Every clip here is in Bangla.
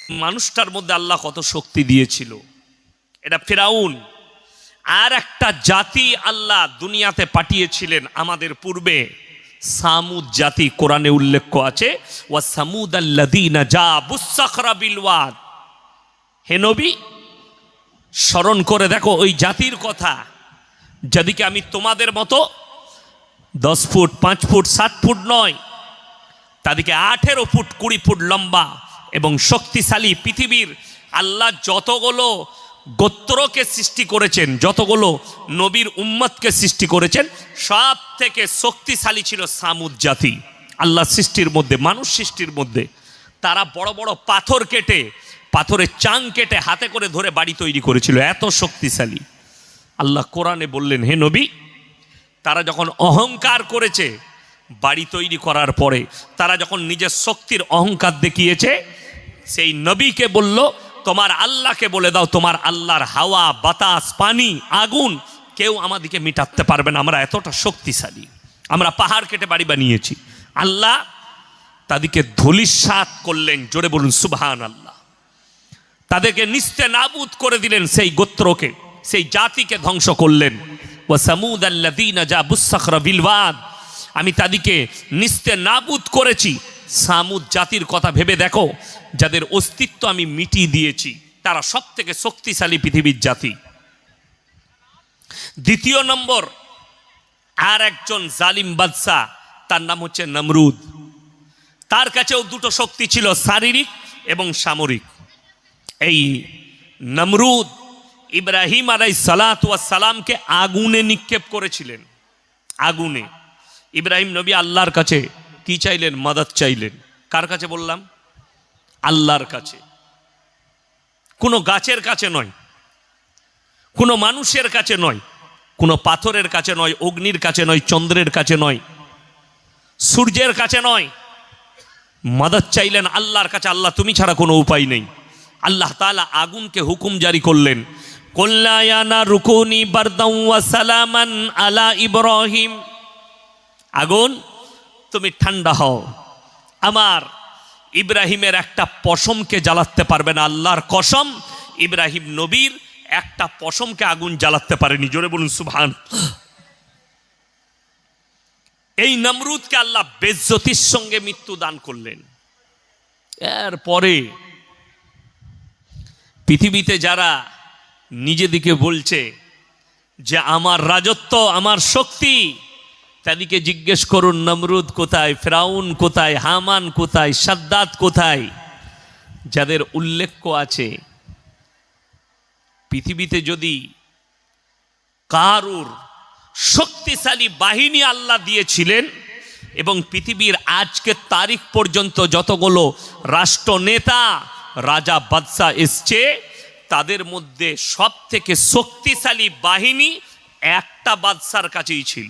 মানুষটার মধ্যে আল্লাহ কত শক্তি দিয়েছিল। এটা ফিরাউন। আর একটা জাতি আল্লাহ দুনিয়াতে পাঠিয়েছিলেন আমাদের পূর্বে, সামুদ জাতি। কোরআনে উল্লেখ আছে, ওয়া সামুদাল্লাযীনা জাবুস সাখরা বিল ওয়াদ। হে নবী, স্মরণ করে দেখো ওই জাতির কথা, যাদেরকে আমি তোমাদের মতো 10 ফুট 5 ফুট 7 ফুট নয়, তাদেরকে 18 ফুট 20 ফুট লম্বা এবং শক্তিশালী। পৃথিবীর আল্লাহ যতগুলো গোত্রকে সৃষ্টি করেছেন, যতগুলো নবীর উম্মতকে সৃষ্টি করেছেন, সব থেকে শক্তিশালী ছিল সামুদ জাতি। আল্লাহ সৃষ্টির মধ্যে, মানুষ সৃষ্টির মধ্যে তারা বড় বড় পাথর কেটে, পাথরের চাং কেটে হাতে করে ধরে বাড়ি তৈরি করেছিল, এত শক্তিশালী। আল্লাহ কোরআনে বললেন, হে নবী, তারা যখন অহংকার করেছে বাড়ি তৈরি করার পরে, তারা যখন নিজের শক্তির অহংকার দেখিয়েছে, সেই নবীকে বলল, তোমার আল্লাহকে বলে দাও, তোমার আল্লাহর হাওয়া, বাতাস, পানি, আগুন কেউ আমাদেরকে মিটাতে পারবে না, আমরা এতটা শক্তিশালী, আমরা পাহাড় কেটে বাড়ি বানিয়েছি। আল্লাহ তাদেরকে ধূলিসাৎ করলেন, জোরে বলুন সুবহানাল্লাহ। তাদেরকে নিস্তেনাবুদ করে দিলেন, সেই গোত্রকে, সেই জাতিকে ধ্বংস করলেন। ওয়া সামুদাল্লাযীনা জাবুস সাখরা বিল ওয়াদ, আমি তাদেরকে নিস্তেনাবুদ করেছি। সামুদ জাতির কথা ভেবে দেখো, যাদের অস্তিত্ব আমি মিটিয়ে দিয়েছি, তারা সব থেকে শক্তিশালী পৃথিবীর জাতি। দ্বিতীয় নম্বর, আর একজন জালিম বাদশা, তার নাম হচ্ছে নমরুদ। তার কাছেও দুটো শক্তি ছিল, শারীরিক এবং সামরিক। এই নমরুদ ইব্রাহিম আলাইহিস সালাতু ওয়াস সালামকে আগুনে নিক্ষেপ করেছিলেন। আগুনে ইব্রাহিম নবী আল্লাহর কাছে কি চাইলেন? মদদ চাইলেন। কার কাছে বললাম? আল্লাহর কাছে। কোনো গাছের কাছে নয়, কোনো মানুষের কাছে নয়, কোনো পাথরের কাছে নয়, অগ্নির কাছে নয়, চন্দ্রের কাছে নয়, সূর্যের কাছে নয়। মদদ চাইলেন আল্লাহর কাছে। আল্লাহ, তুমি ছাড়া কোনো উপায় নেই। আল্লাহ তাআলা আগুনকে হুকুম জারি করলেন, কুল্লা ইয়া নারু কুনি বারদাও ওয়া সালামান আলা ইব্রাহিম। আগুন, তুমি ঠান্ডা হও, আমার ইব্রাহিমের একটা পশমকে জ্বালাতে পারবে না। আল্লাহর কসম, ইব্রাহিম নবীর একটা পশমকে আগুন জ্বালাতে পারেনি। জোরে বলুন সুবহান। এই নমরুদকে আল্লাহ বেজ্জতির সঙ্গে মৃত্যু দান করলেন। এরপরে পৃথিবীতে যারা নিজেদিকে বলছে যে আমার রাজত্ব, আমার শক্তি, তাদেরকে জিজ্ঞেস করুন নমরুদ কোথায়, ফিরাউন কোথায়, হামান কোথায়, সাদ্দাত কোথায়। যাদের উল্লেখ আছে, পৃথিবীতে যদি কারুর শক্তিশালী বাহিনী আল্লাহ দিয়েছিলেন, এবং পৃথিবীর আজকের তারিখ পর্যন্ত যতগুলো রাষ্ট্রনেতা, রাজা, বাদশা এসছে, তাদের মধ্যে সব থেকে শক্তিশালী বাহিনী একটা বাদশার কাছেই ছিল।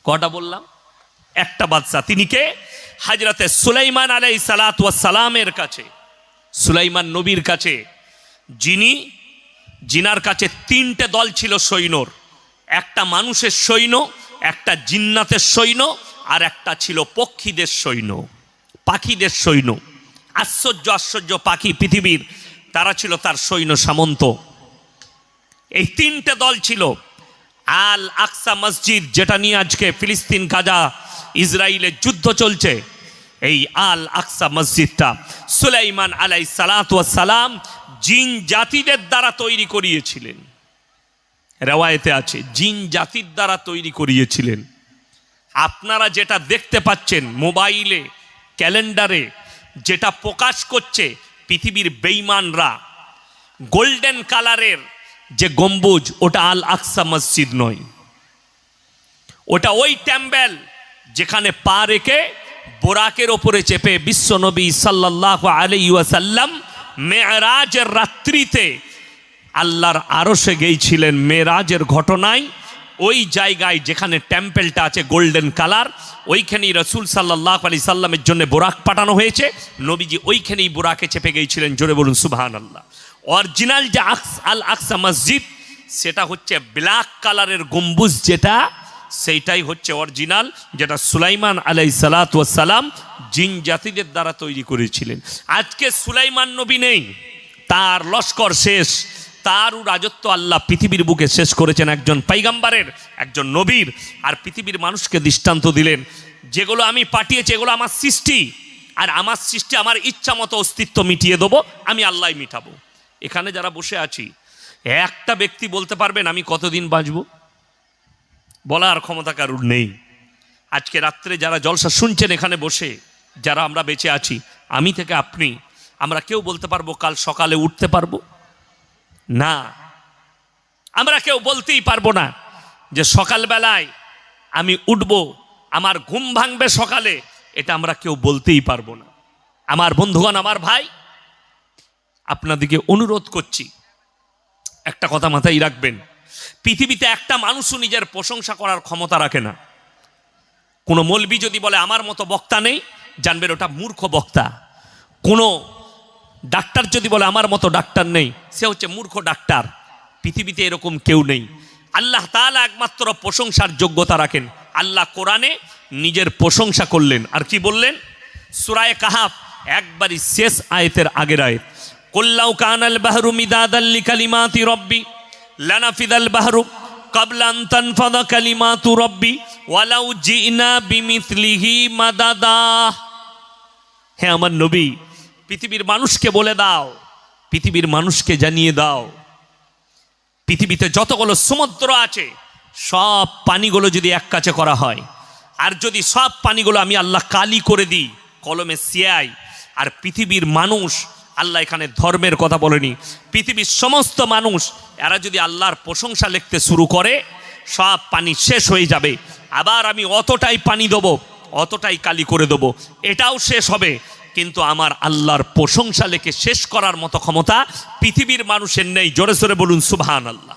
কটা বললাম? একটা বাদশা। তিনি কে? হযরতে সুলাইমান আলাইহিস সালাতু ওয়াস সালামের কাছে, সুলাইমান নবীর কাছে, জিনার কাছে 3টে দল ছিল সৈন্যর। একটা মানুষের সৈন্য, একটা জিন্নাতের সৈন্য, আর একটা ছিল পক্ষীদের সৈন্য, পাখিদের সৈন্য। আশ্চর্য আশ্চর্য পাখি পৃথিবীর, তারা ছিল তার সৈন্য সামন্ত। এই 3টে দল ছিল। আল আকসা মসজিদ, যেটা নিয়ে আজকে ফিলিস্তিন, গাজা, ইসরায়েলের যুদ্ধ চলছে, এই আল আকসা মসজিদটা সুলাইমান আলাইহিস সালাতু ওয়াস সালাম জিন জাতিদের দ্বারা তৈরি করিয়েছিলেন। রেওয়ায়েতে আছে জিন জাতির দ্বারা তৈরি করিয়েছিলেন। আপনারা যেটা দেখতে পাচ্ছেন মোবাইলে, ক্যালেন্ডারে, যেটা প্রকাশ করছে পৃথিবীর বেঈমানরা, গোল্ডেন কালারের যে গম্বুজ, ওটা আল আকসা মসজিদ নয়। ওটা ওই টেম্পল যেখানে পা রেখে বোরাকের ওপরে চেপে বিশ্বনবী সাল্লাল্লাহু আলাইহি ওয়াসাল্লাম মেরাজের রাত্রিতে আল্লাহর আরশে গিয়েছিলেন। মেরাজের ঘটনায় ওই জায়গায় যেখানে টেম্পলটা আছে গোল্ডেন কালার, ওইখানেই রাসূল সাল্লাল্লাহু আলাইহি সাল্লামের জন্য বোরাক পাঠানো হয়েছে। নবীজি ওইখানেই বোরাকে চেপে গিয়েছিলেন। জোরে বলুন সুবহানাল্লাহ। অরিজিনাল যে আল আকসা মসজিদ, সেটা হচ্ছে ব্ল্যাক কালারের গম্বুজ, যেটা সেইটাই হচ্ছে অরিজিনাল, যেটা সুলাইমান আলাইহিসসালাতু ওয়াসসালাম জিন জাতিদের দ্বারা তৈরি করেছিলেন। আজকে সুলাইমান নবী নেই, তার লস্কর শেষ, তারও রাজত্ব আল্লাহ পৃথিবীর বুকে শেষ করেছেন একজন পয়গম্বরের, একজন নবীর। আর পৃথিবীর মানুষকে দৃষ্টান্ত দিলেন, যেগুলো আমি পাঠিয়েছি এগুলো আমার সৃষ্টি, আর আমার সৃষ্টি আমার ইচ্ছা মতো অস্তিত্ব মিটিয়ে দেবো, আমি আল্লাহ মিটাবো। এখানে যারা বসে আছি, একটা ব্যক্তি বলতে পারবেন আমি কতদিন বাঁচব? বলার ক্ষমতা কারুর নেই। আজকে রাত্রে যারা জলসা শুনছেন এখানে বসে, যারা আমরা বেঁচে আছি, আমি থেকে আপনি, আমরা কেউ বলতে পারবো কাল সকালে উঠতে পারবো? না, আমরা কেউ বলতেই পারবো না যে সকালবেলায় আমি উঠব, আমার ঘুম ভাঙবে সকালে, এটা আমরা কেউ বলতেই পারবো না। আমার বন্ধুগণ, আমার ভাই, আপনাদেরকে অনুরোধ করছি, একটা কথা মাথায় রাখবেন, পৃথিবীতে একটা মানুষও নিজের প্রশংসা করার ক্ষমতা রাখে না। কোনো মৌলবি যদি বলে আমার মতো বক্তা নেই, জানবেন ওটা মূর্খ বক্তা। কোনো ডাক্তার যদি বলে আমার মতো ডাক্তার নেই, সে হচ্ছে মূর্খ ডাক্তার। পৃথিবীতে এরকম কেউ নেই। আল্লাহ তাআলা একমাত্র প্রশংসার যোগ্যতা রাখেন। আল্লাহ কোরআনে নিজের প্রশংসা করলেন, আর কি বললেন? সূরা কাহাফ একবারই শেষ আয়াতের আগের আয়াত, কুল্লাউ কানাল বাহরু মিদাদাল লিকালিমাতি রব্বি লানাফিদাল বাহরু ক্বাবলা আন তানফাদা কালিমাতু রব্বি ওয়ালাউ জিনা বিমিথলিহি মাদাদা। হে আমার নবী, পৃথিবীর মানুষকে বলে দাও, পৃথিবীর মানুষকে জানিয়ে দাও, পৃথিবীতে যতগুলো সমুদ্র আছে সব পানিগুলো যদি এক কাছে করা হয়, আর যদি সব পানিগুলো আমি আল্লাহ কালি করে দিই, কলমে সিয়াই, আর পৃথিবীর মানুষ, আল্লাহ এখানে ধর্মের কথা বলেনি, পৃথিবীর সমস্ত মানুষ এরা যদি আল্লাহর প্রশংসা লিখতে শুরু করে, সব পানি শেষ হয়ে যাবে। আবার আমি অতটাই পানি দেবো, অতটাই কালি করে দেবো, এটাও শেষ হবে। কিন্তু আমার আল্লাহর প্রশংসা লেখে শেষ করার মতো ক্ষমতা পৃথিবীর মানুষের নেই। জোরে সোরে বলুন সুবহানাল্লাহ।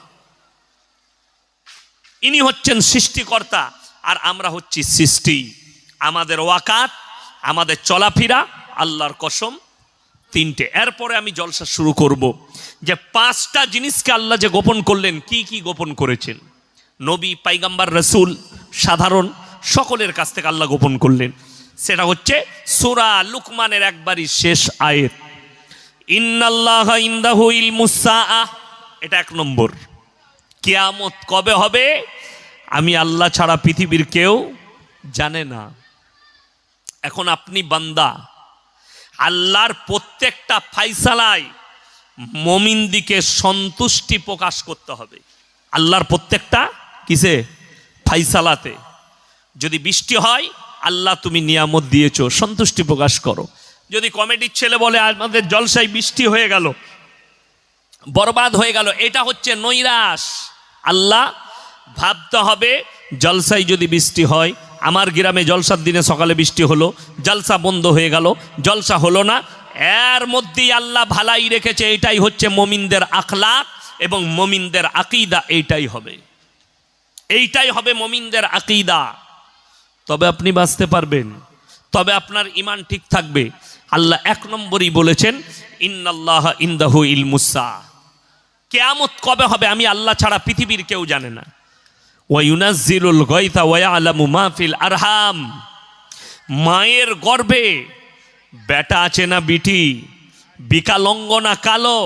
ইনি হচ্ছেন সৃষ্টিকর্তা, আর আমরা হচ্ছি সৃষ্টি। আমাদের ওয়াকাত, আমাদের চলাফেরা আল্লাহর কসম তিনটে। এরপরে আমি জলসা শুরু করব যে পাঁচটা জিনিসকে আল্লাহ যে গোপন করলেন, কি কি গোপন করেছেন? নবী, পয়গম্বর, রাসূল, সাধারণ সকলের কাছ থেকে আল্লাহ গোপন করলেন। সেটা হচ্ছে সূরা লুকমানের একবারই শেষ আয়াত, ইন্নাল্লাহা ইনদাহু ইলমুস সাআহ। এটা এক নম্বর। কিয়ামত কবে হবে আমি আল্লাহ ছাড়া পৃথিবীর কেউ জানে না। এখন আপনি বান্দা, আল্লাহর প্রত্যেকটা ফায়সালায় মুমিনদিকে সন্তুষ্টি প্রকাশ করতে হবে। আল্লাহর প্রত্যেকটা কিসে? ফায়সালাতে। যদি বৃষ্টি হয়, আল্লাহ তুমি নিয়ামত দিয়েছো, সন্তুষ্টি প্রকাশ করো। যদি কমিটির ছেলে বলে আমাদের জলসায় বৃষ্টি হয়ে গেল, বরবাদ হয়ে গেল, এটা হচ্ছে নৈরাশ। আল্লাহ ভাবতে হবে, জলসায় যদি বৃষ্টি হয়, আমার গ্রামে জলসার দিনে সকালে বৃষ্টি হলো, জলসা বন্ধ হয়ে গেল, জলসা হলো না, এর মধ্যেই আল্লাহ ভালাই রেখেছে। এটাই হচ্ছে মুমিনদের আখলাক এবং মুমিনদের আকীদা। এইটাই হবে, এইটাই হবে মুমিনদের আকীদা। তবে আপনি বাঁচতে পারবেন, তবে আপনার ঈমান ঠিক থাকবে। আল্লাহ এক নম্বরই বলেছেন ইন্নাল্লাহা ইনদাহু ইলমুস সাআহ। কিয়ামত কবে হবে আমি আল্লাহ ছাড়া পৃথিবীর কেউ জানে না। ওয়া ইউনাজ্জিলুল গায়থা ওয়া ইয়ালামু মা ফিল আরহাম। মায়ের গর্ভে বেটা আছে না বিটি, বিকালঙ্গ না কালো,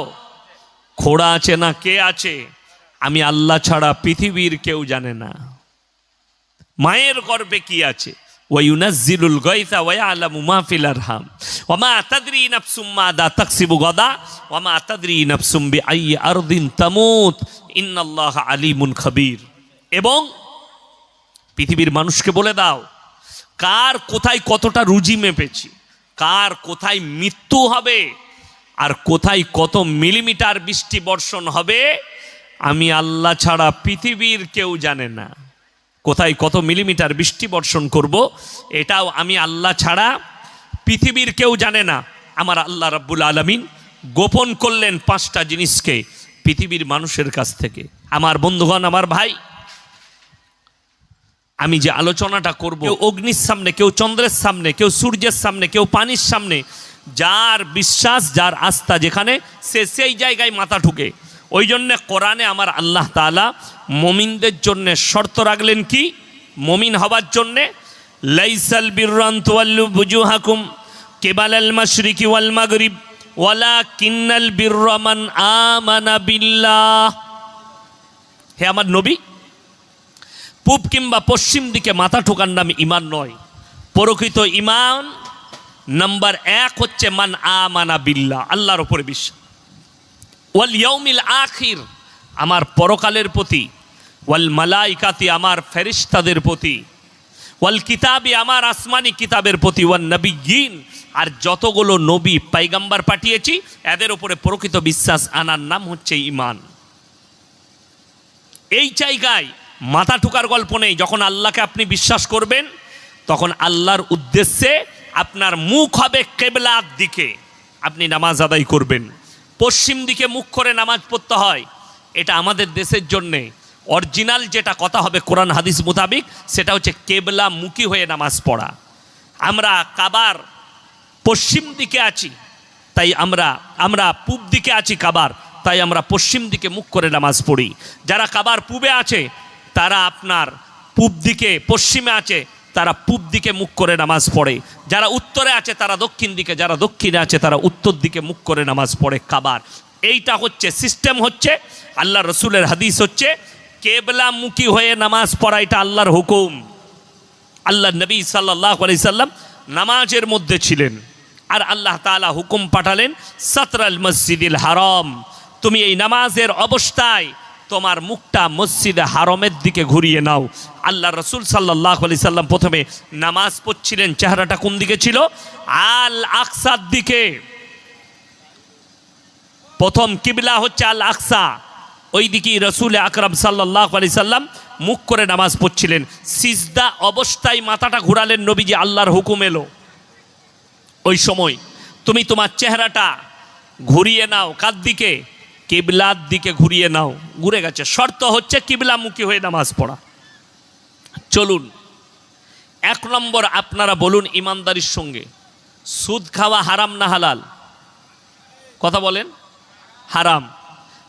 খোড়া আছে না কে আছে, আমি আল্লাহ ছাড়া পৃথিবীর কেউ জানে না। মায়ের গর্ভে কি আছে? ওয়া ইউনাজ্জিলুল গায়থা ওয়া ইয়ালামু মা ফিল আরহাম ওয়া মা তাদরি নাফসুম মাযা তাকসিবু গাদা ওয়া মা তাদরি নাফসুম বিআইয়ি আরদিন তামুত ইন্নাল্লাহা আলিমুন খাবীর। এবং পৃথিবীর মানুষকে বলে দাও কার কোথায় কতটা রুজি মেপেছি, কার কোথায় মৃত্যু হবে, আর কোথায় কত মিলিমিটার বৃষ্টি বর্ষণ হবে আমি আল্লাহ ছাড়া পৃথিবীর কেউ জানে না। কোথায় কত মিলিমিটার বৃষ্টি বর্ষণ করব এটাও আমি আল্লাহ ছাড়া পৃথিবীর কেউ জানে না। আমার আল্লাহ রাব্বুল আলামিন গোপন করলেন পাঁচটা জিনিসকে পৃথিবীর মানুষের কাছ থেকে। আমার বন্ধুগণ, আমার ভাই, আমি যে আলোচনাটা করব, কেউ অগ্নির সামনে, কেউ চন্দ্রের সামনে, কেউ সূর্যের সামনে, কেউ পানির সামনে, যার বিশ্বাস যার আস্থা যেখানে, সে সেই জায়গায় মাথা ঠুকে। ওই জন্যে কোরআনে আমার আল্লাহ তাআলা মুমিনদের জন্য শর্ত রাখলেন কি? মুমিন হবার জন্যে লাইসাল বিররান তুওয়াল্লু বুজুহাকুম কিবালাল মাশরিকি ওয়াল মাগরিব ওয়ালাকিন্নাল বিররা মান আমানা বিল্লাহ। হে আমার নবী, পূব কিংবা পশ্চিম দিকে মাথা ঠোকার নাম ঈমান নয়। প্রকৃত ঈমান নাম্বার 1 হচ্ছে মান আমানা বিল্লাহ, আল্লাহর উপরে বিশ্বাস, ওয়াল ইয়াউমিল আখির, আমার পরকালের প্রতি, ওয়াল মালাইকাতি, আমার ফেরেশতাদের প্রতি, ওয়াল কিতাবি, আমার আসমানি কিতাবের প্রতি, ওয়ান নবিয়্যিন, আর যতগুলো নবী পয়গম্বর পাঠিয়েছি এদের উপরে প্রকৃত বিশ্বাস আনার নাম হচ্ছে ঈমান। এই জায়গায় মাথা ঠোকার গল্প নেই। যখন আল্লাহকে আপনি বিশ্বাস করবেন তখন আল্লাহর উদ্দেশ্যে আপনার মুখ হবে কিবলার দিকে, আপনি নামাজ আদায় করবেন। পশ্চিম দিকে মুখ করে নামাজ পড়তে হয়, এটা আমাদের দেশের জন্যে অরিজিনাল যেটা কথা হবে কোরআন হাদিস মোতাবিক সেটা হচ্ছে কেবলা মুখী হয়ে নামাজ পড়া। আমরা কাবার পশ্চিম দিকে আছি, তাই আমরা পূব দিকে আছি কাবার, তাই আমরা পশ্চিম দিকে মুখ করে নামাজ পড়ি। যারা কাবার পূবে আছে তারা আপনার পূব দিকে, পশ্চিমে আছে তারা পূব দিকে মুখ করে নামাজ পড়ে। যারা উত্তরে আছে তারা দক্ষিণ দিকে, যারা দক্ষিণে আছে তারা উত্তর দিকে মুখ করে নামাজ পড়ে কাবার। এইটা হচ্ছে সিস্টেম, হচ্ছে আল্লাহ রসুলের হাদিস, হচ্ছে কেবলামুখী হয়ে নামাজ পড়া, এটা আল্লাহর হুকুম। আল্লাহ নবী সাল্লাল্লাহু আলাইহি সাল্লাম নামাজের মধ্যে ছিলেন, আর আল্লাহ তাআলা হুকুম পাঠালেন সাতরাল মসজিদিল হারাম, তুমি এই নামাজের অবস্থায় তোমার মুখটা মসজিদে হারামের দিকে ঘুরিয়ে নাও। আল্লাহ রসুল সাল্লাল্লাহু আলাইহি সাল্লাম প্রথমে নামাজ পড়ছিলেন, চেহারাটা কোন দিকে ছিল? আল আকসার দিকে। প্রথম কিবলা হচ্ছে আল আকসা, ওই দিকেই রসুল আকরাম সাল্লাল্লাহু আলাইহি সাল্লাম মুখ করে নামাজ পড়ছিলেন। সিজদা অবস্থায় মাথাটা ঘুরালেন নবীজি, আল্লাহর হুকুম এলো। ওই সময় তুমি তোমার চেহারাটা ঘুরিয়ে নাও, কার দিকে? কিবলার দিকে ঘুরিয়ে নাও। ঘুরে গেছে, শর্ত হচ্ছে কিবলামুখী হয়ে নামাজ পড়া। চলুন 1 নম্বর আপনারা বলুন ইমানদারির সঙ্গে, সুদ খাওয়া হারাম না হালাল? কথা বলেন। হারাম।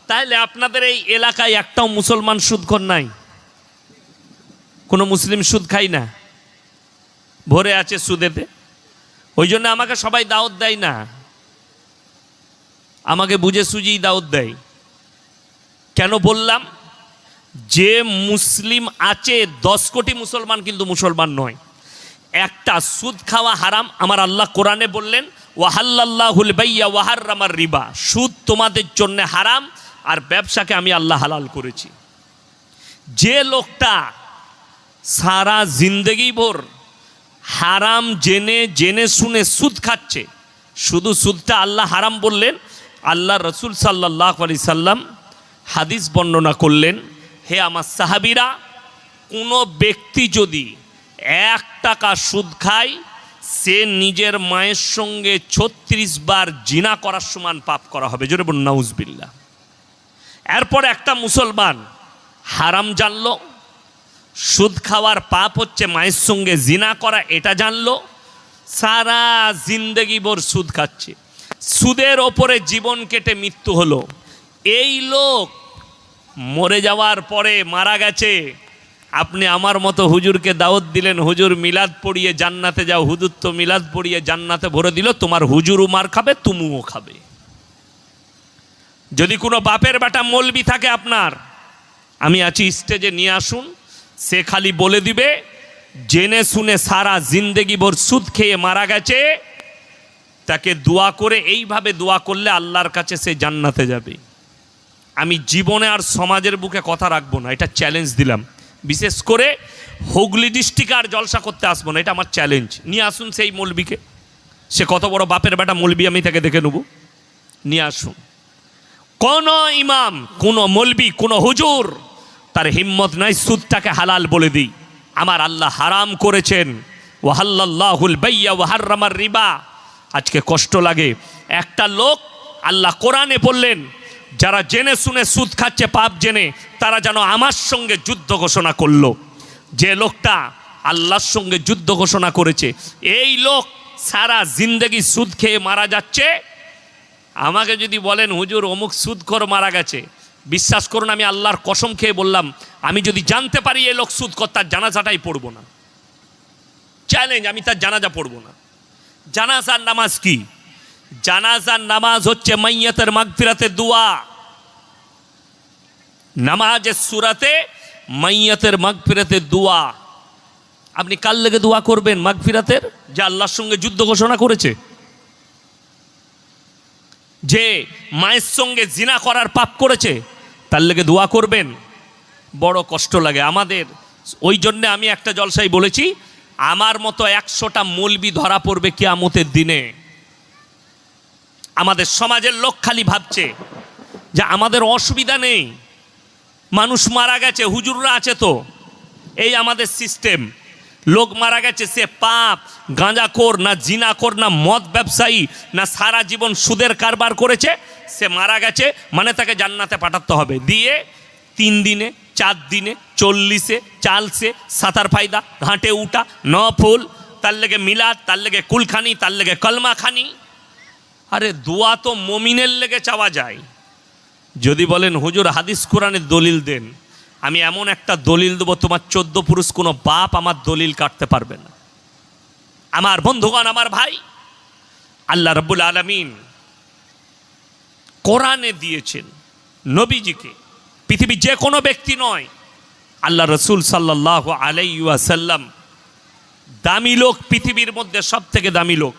তাহলে আপনাদের এই এলাকায় একটাও মুসলমান সুদখোর নাই? কোনো মুসলিম সুদ খাই না, ভরে আছে সুদেতে। ওই জন্য আমাকে সবাই দাওয়াত দেয় না, আমাকে বুঝে সুঝেই দাওয়াত দেয়। কেন বললাম? যে মুসলিম আছে 10 কোটি মুসলমান কিন্তু মুসলমান নয়। একটা সুদ খাওয়া হারাম, আমার আল্লাহ কোরআনে বললেন ওয়াহাল্লাল্লাহুল বাইয়া ওয়া হাররামার রিবা, সুদ তোমাদের জন্য হারাম আর ব্যবসাকে আমি আল্লাহ হালাল করেছি। যে লোকটা সারা জিন্দেগি ভর হারাম জেনে জেনে শুনে সুদ খাচ্ছে, শুধু সুদটা আল্লাহ হারাম বললেন, আল্লাহ রসুল সাল্লাল্লাহু আলাইহি সাল্লাম হাদিস বর্ণনা করলেন, হে আমার সাহাবীরা, কোনো ব্যক্তি যদি 1 টাকা সুদ খায় সে নিজের মায়ের সঙ্গে 36 বার জিনা করার সমান পাপ করা হবে। জোরে বলুন নাউজুবিল্লাহ। এরপর একটা মুসলমান হারাম জানলো, সুদ খাওয়ার পাপ হচ্ছে মায়ের সঙ্গে জিনা করা, এটা জানলো, সারা জিন্দেগি ভর সুদ খাচ্ছে, সুদের ওপরে জীবন কেটে মৃত্যু হলো। এই লোক মরে যাওয়ার পরে মারা গেছে, আপনি আমার মতো হুজুরকে দাওয়াত দিলেন, হুজুর মিলাদ পড়িয়ে জান্নাতে যাও, হুজুর তো মিলাদ পড়িয়ে জান্নাতে ভরে দিল, তোমার হুজুরও মার খাবে, তুমিও খাবে। যদি কোনো বাপের বেটা মৌলবি থাকে আপনার, আমি আছি স্টেজে নিয়ে আসুন, সে খালি বলে দিবে জেনে শুনে সারা জিন্দেগি ভর সুদ খেয়ে মারা গেছে, তাকে দোয়া করে, এইভাবে দোয়া করলে আল্লাহর কাছে সে জান্নাতে যাবে। আমি জীবনে আর সমাজের বুকে কথা রাখবো না, এটা চ্যালেঞ্জ দিলাম। বিশেষ করে হুগলি ডিস্ট্রিক্টে আর জলসা করতে আসবো না, এটা আমার চ্যালেঞ্জ। নিয়ে আসুন সেই মৌলবিকে, সে কত বড় বাপের বেটা মৌলবি, আমি তাকে দেখে নেব। নিয়ে আসুন। কোন ইমাম, কোন মৌলবি, কোন হুজুর তার হিম্মত নাই সুদটাকে হালাল বলে দিই। আমার আল্লাহ হারাম করেছেন, ওয়াহাল্লাল্লাহুল বাইয়া ওয়া হাররামার রিবা। আজকে কষ্ট লাগে, একটা লোক আল্লাহ কোরআনে বললেন যারা জেনে শুনে সুদ খাচ্ছে পাপ জেনে, তারা যেন আমার সঙ্গে যুদ্ধ ঘোষণা করলো। যে লোকটা আল্লাহর সঙ্গে যুদ্ধ ঘোষণা করেছে, এই লোক সারা জিন্দেগি সুদ খেয়ে মারা যাচ্ছে। আমাকে যদি বলেন হুজুর অমুক সুদখোর মারা গেছে, বিশ্বাস করুন, আমি আল্লাহর কসম খেয়ে বললাম, আমি যদি জানতে পারি এই লোক সুদখোর, তার জানাজাটাই পড়বো না। চ্যালেঞ্জ, আমি তার জানাজা পড়বো না। জানাজার নামাজ কি? জানাজার নামাজ হচ্ছে মাইয়াতের মাগফিরাতের দোয়া। নামাজের সূরাতে মাইয়াতের মাগফিরাতের দোয়া। আপনি কার লেগে দোয়া করবেন মাগফিরাতের? যে আল্লাহর সঙ্গে যুদ্ধ ঘোষণা করেছে, যে মায়ের সঙ্গে জিনা করার পাপ করেছে, তার লেগে দোয়া করবেন? বড় কষ্ট লাগে আমাদের। ওই জন্যে আমি একটা জলসায় বলেছি, আমার মতো 100টা মৌলবি ধরা পড়বে কিয়ামতের দিনে। আমাদের সমাজের লোক খালি ভাবছে যে আমাদের অসুবিধা নেই, মানুষ মারা গেছে, হুজুররা আছে তো। এই আমাদের সিস্টেম। লোক মারা গেছে, সে পাপ, গাঁজাখোর না, জিনাখোর না, মদ ব্যবসায়ী না, সারা জীবন সুদের কারবার করেছে, সে মারা গেছে মানে তাকে জান্নাতে পাঠাতে হবে। দিয়ে 3 দিনে, 4 দিনে, 40-এ, 40-এ, 7 ফায়দা, ঘাটে উঠা, নফল, তার লেগে মিলাদ, তার লেগে কুলখানি, তার লেগে কলমাখানি। আরে দোয়া তো মমিনের লেগে চাওয়া যায়। যদি বলেন হুজুর হাদিস কোরআনের দলিল দেন, আমি এমন একটা দলিল দেবো, তোমার 14 পুরুষ কোনো বাপ আমার দলিল কাটতে পারবে না। আমার বন্ধুগণ, আমার ভাই, আল্লাহ রাব্বুল আলামিন কোরআনে দিয়েছেন নবীজিকে। পৃথিবীর যে কোনো ব্যক্তি নয়, আল্লাহ রসুল সাল্লাল্লাহু আলাইহি ওয়াসাল্লাম দামি লোক, পৃথিবীর মধ্যে সব থেকে দামি লোক,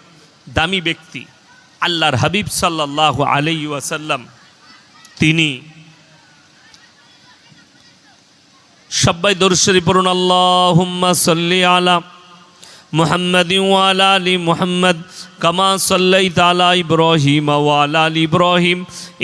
দামি ব্যক্তি আল্লাহর হাবিব সাল্লাল্লাহু আলাইহি ওয়াসাল্লাম। তিনি সবাই দরুদ শরীফ পড়ুন, আল্লাহুম্মা সাল্লি আলা মুহাম্মাদিন ওয়া আলা আলি মুহাম্মাদ কামা সাল্লাইতা আলা ইব্রাহিম ওয়া আলা আলি ইব্রাহিম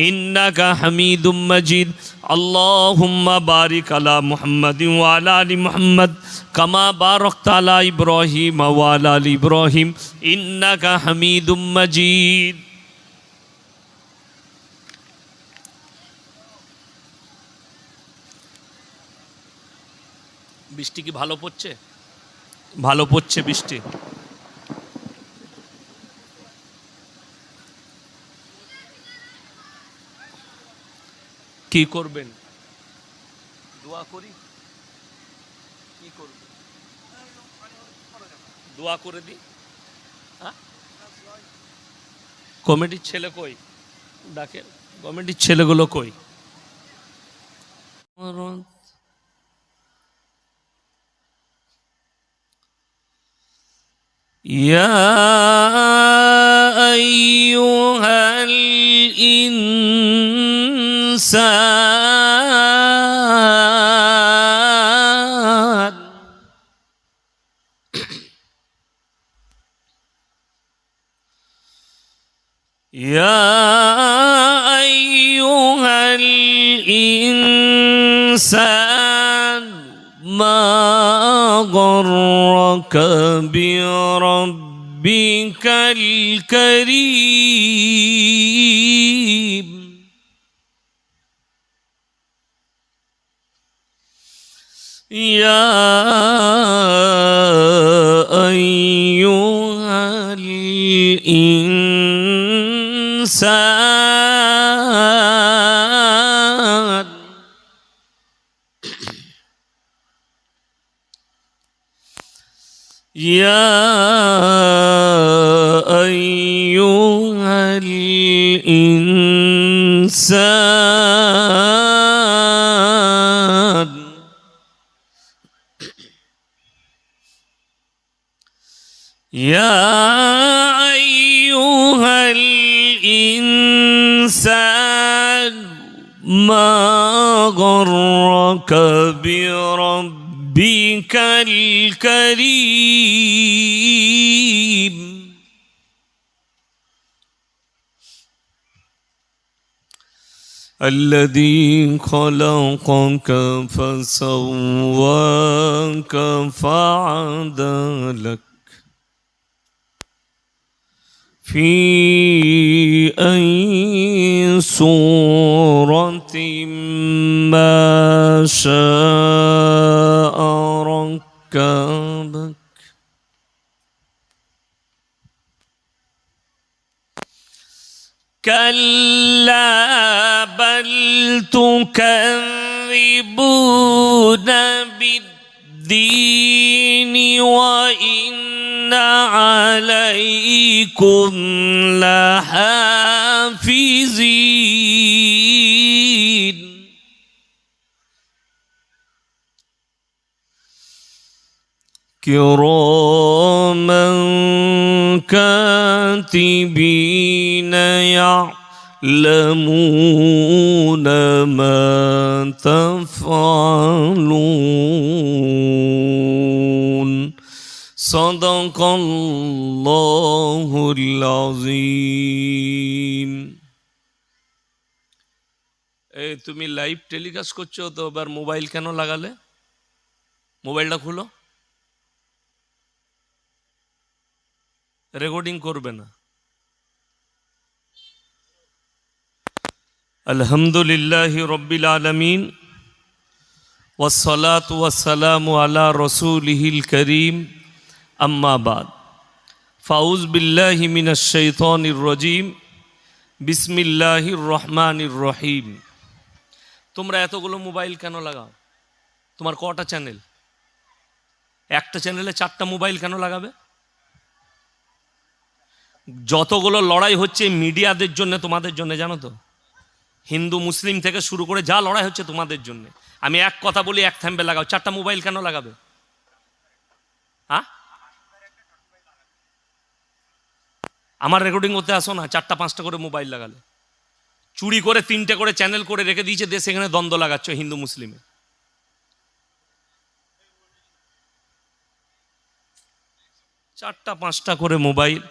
ইন্নাকা হামিদুম মাজিদ। আল্লাহুম্মা বারিক আলা মুহাম্মাদিন ওয়া আলা আলি মুহাম্মাদ কামা বারাকতা আলা ইব্রাহিম ওয়া আলা আলি ইব্রাহিম ইন্নাকা হামিদুম মাজিদ। বৃষ্টি কি ভালো পড়ছে? ভালো পড়ছে বৃষ্টি। কি করবেন? দোয়া করি? কি করবেন? দোয়া করে দিই? হ্যাঁ, কমিটির ছেলে কই? ডাকেন, কমিটির ছেলেগুলো কই? يا أيها الإنسان يا أيها الإنسان ما غرك بربك الكريم يا أيها الإنسان يا أيها الإنسان يا أيها الإنسان ما غرك بربك الكريم الذي خلقك فسواك فعدلك في أي صورة ما شاء ركبك كلا بل تكذبون بالدين وإن عليكم لحافظين كراما كاتبين يعلمون ما تفعلون صدق الله العظيم এই তুমি লাইভ টেলিকাস্ট করছো তো এবার মোবাইল কেন লাগালে মোবাইলটা খুলো রেকর্ডিং করবে না আলহামদুলিল্লাহি রাব্বিল আলামিন ওয়াসসালাতু ওয়াসসালামু আলা রাসূলিহিল কারীম আম্মা বাদ ফাউজ বিল্লাহি মিনাশ শাইতানির রাজীম বিসমিল্লাহির রহমানির রহিম তোমরা এতগুলো মোবাইল কেন লাগাও তোমার কটা চ্যানেল একটা চ্যানেলে 4টা মোবাইল কেন লাগাবে যতগুলো লড়াই হচ্ছে মিডিয়াদের জন্য তোমাদের জন্য জানো তো হিন্দু মুসলিম থেকে শুরু করে যা লড়াই হচ্ছে তোমাদের জন্য আমি এক কথা বলি এক থাম্বে লাগাও 4টা মোবাইল কেন লাগাবে হ্যাঁ আমার রেকর্ডিং করতে আসো না 4টা 5টা করে মোবাইল লাগালে চুরি করে 3টে করে চ্যানেল করে রেখে দিয়েছে দেশ এখানে দ্বন্দ্ব লাগাচ্ছ হিন্দু মুসলিমে 4টা 5টা করে মোবাইল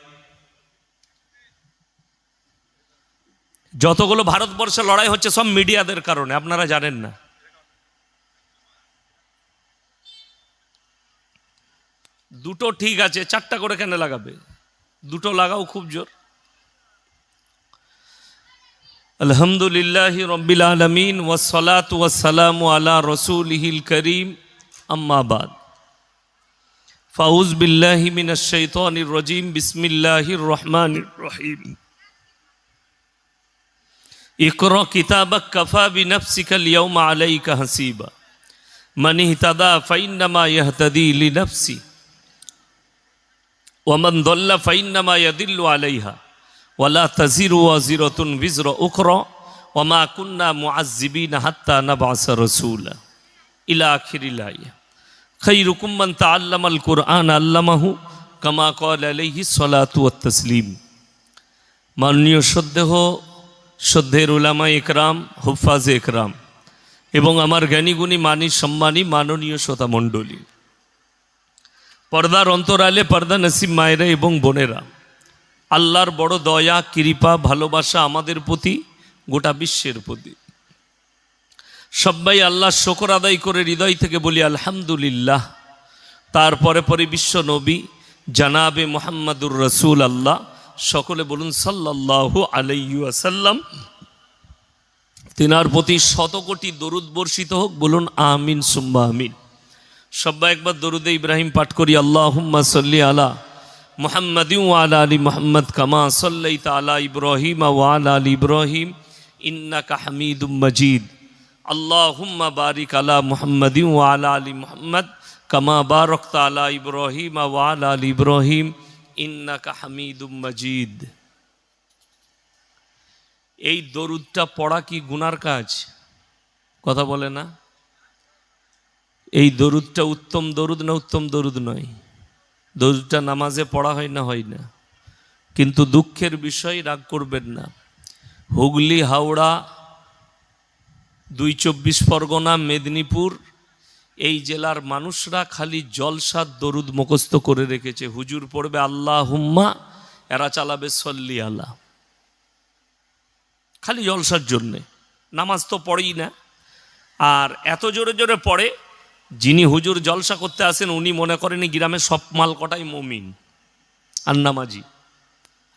যতগুলো ভারতবর্ষে লড়াই হচ্ছে সব মিডিয়াদের কারণে আপনারা জানেন না দুটো ঠিক আছে 4টা করে কেন লাগাবে দুটো লাগাও খুব জোর আলহামদুলিল্লাহি রাব্বিল আলামিন ওয়াসসালাতু ওয়াসসালামু আলা রাসূলিহিল কারীম আম্মা বাদ ফাউজ বিল্লাহি মিনাশ শাইতানির রাজীম বিসমিল্লাহির রহমানির রহিম ইকরা কিতাবাক কাফা বিনাফসিকা আল-ইয়াওমা আলাইকা হাসিবা মান ইহতাদা ফাইন্নামা ইয়াহতাদি লিনাফসি ওয়া মান দাল্লা ফাইন্নামা ইয়াদিল্লু আলাইহা ওয়ালা তাজিরু ওয়াজিরাতুন বিজরা উখরা ওয়া মা কুন্না মুআযযিবিনা হাত্তা নাবআসা রাসূলা ইলা আখিরিল আয়াত খায়রুকুম মান তাআল্লামাল কুরআন আল্লামাহু কামা ক্বালা আলাইহি সালাতু ওয়াত তাসলিম মাননীয় শ্রদ্ধের উলামা ইকরাম হুফাজ ইকরাম এবং আমার জ্ঞানীগুণী মানি সম্মানী মাননীয় শ্রোতা মণ্ডলী পর্দার অন্তরালে পর্দা নসিব মায়েরা এবং বোনেরা আল্লাহর বড় দয়া কৃপা ভালোবাসা আমাদের প্রতি গোটা বিশ্বের প্রতি সবাই আল্লাহ শুকর আদায় করে হৃদয় থেকে বলি আলহামদুলিল্লাহ তারপরে পরে বিশ্ব নবী জানাবে মুহাম্মাদুর রাসূল আল্লাহ সকলে বলুন সাল্লাল্লাহু আলাইহি ওয়াসাল্লাম তিনার প্রতি শত কোটি দরুদ বর্ষিত হোক বলুন আমিন সুম্মা আমিন সবাই একবার দরুদে ইব্রাহিম পাঠ করি আল্লাহুম্মা সাল্লি আলা মুহাম্মাদিন ওয়া আলা আলি মুহাম্মদ কামা সাল্লাইতা আলা ইব্রাহিম ওয়া আলা আলি ইব্রাহিম ইন্নাকা হামিদুম মাজিদ আল্লাহুম্মা বারিক আলা মুহাম্মাদিন ওয়া আলা আলি মুহাম্মদ কামা বারাকতা আলা ইব্রাহিম ওয়া আলা আলি ইব্রাহিম ইন্নাকা হামিদুম মাজিদ এই দরুদটা পড়া কি গুনার কাজ কথা বলে না এই দরুদটা উত্তম দরুদ না উত্তম দরুদ নয় দরুদটা নামাজে পড়া হয় না কিন্তু দুঃখের বিষয় রাগ করবেন না হুগলি হাওড়া 224 পরগনা মেদিনীপুর এই জেলার মানুষরা খালি জলসার দরুদ মুখস্থ করে রেখেছে হুজুর পড়বে আল্লাহুম্মা এরা চালাবে সল্লি আলা খালি জলসার জন্যে নামাজ তো পড়েই না আর এত জোরে জোরে পড়ে যিনি হুজুর জলসা করতে আসেন উনি মনে করেন গ্রামে সব মাল কটাই মুমিন আর নামাজি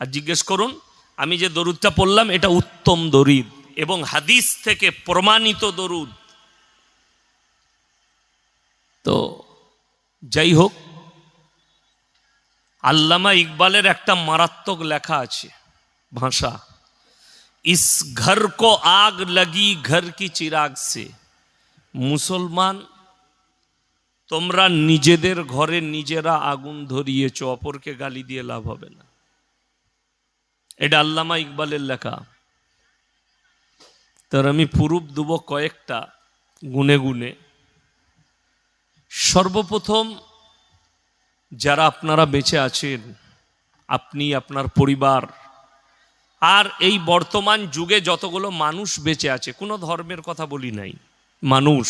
আর জিজ্ঞেস করুন আমি যে দরুদটা পড়লাম এটা উত্তম দরুদ এবং হাদিস থেকে প্রমাণিত দরুদ তো যাই হোক আল্লামা ইকবালের একটা মারাত্মক লেখা আছে ভাষা इस घर को आग लगी घर की चिराग से। মুসলমান তোমরা নিজেদের ঘরে নিজেরা আগুন ধরিয়েছ, অপরকে গালি দিয়ে লাভ হবে না। এটা আল্লামা ইকবালের লেখা। তার আমি প্রুফ দেব কয়েকটা গুনে গুনে। সর্বপ্রথম যারা আপনারা বেঁচে আছেন, আপনি, আপনার পরিবার, আর এই বর্তমান যুগে যতগুলো মানুষ বেঁচে আছে, কোনো ধর্মের কথা বলি নাই, মানুষ,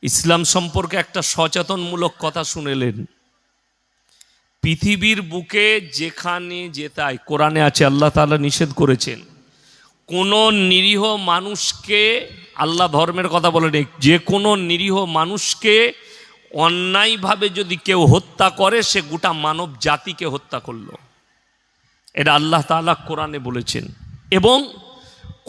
ইসলাম সম্পর্কে একটা সচেতনমূলক কথা শুনেলেন। পৃথিবীর বুকে যেখানে যেতায়, কোরআনে আছে, আল্লাহ তাআলা নিষেধ করেছেন কোনো নিরীহ মানুষকে, আল্লাহ ধর্মের কথা বলেন, যে কোনো নিরীহ মানুষকে অন্যায়ভাবে যদি কেউ হত্যা করে সে গোটা মানব জাতিকে হত্যা করলো। এটা আল্লাহ তাআলা কোরআনে বলেছেন। এবং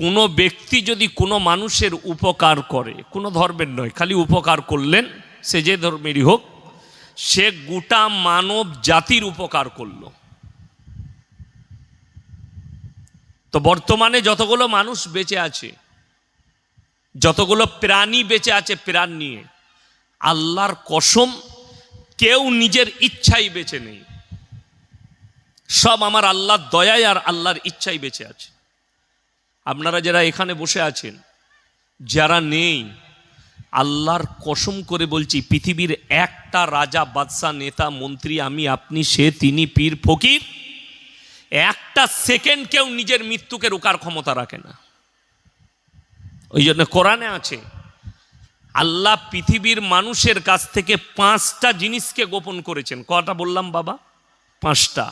কোনো ব্যক্তি যদি কোনো মানুষের উপকার করে, কোনো ধর্মের নয়, খালি উপকার করলেন, সে যে ধর্মেরই হোক, সে গোটা মানব জাতির উপকার করলো। তো বর্তমানে যতগুলো মানুষ বেঁচে আছে, যতগুলো প্রাণী বেঁচে আছে প্রাণ নিয়ে, আল্লাহর কসম কেউ নিজের ইচ্ছাই বেঁচে নেই, সব আমার আল্লাহর দয়ায় আর আল্লাহর ইচ্ছাই বেঁচে আছে। আপনারা যারা এখানে বসে আছেন, যারা নেই, আল্লাহর কসম করে বলছি, পৃথিবীর একটা রাজা, বাদশা, নেতা, মন্ত্রী, আমি, আপনি, সে, তিনি, পীর, ফকির, একটা সেকেন্ড কেউ নিজের মৃত্যুকে রোকার ক্ষমতা রাখে না। ওই জন্য কোরআনে আছে, আল্লাহ পৃথিবীর মানুষের কাছ থেকে 5টা জিনিসকে গোপন করেছেন। কটা বললাম বাবা? 5টা।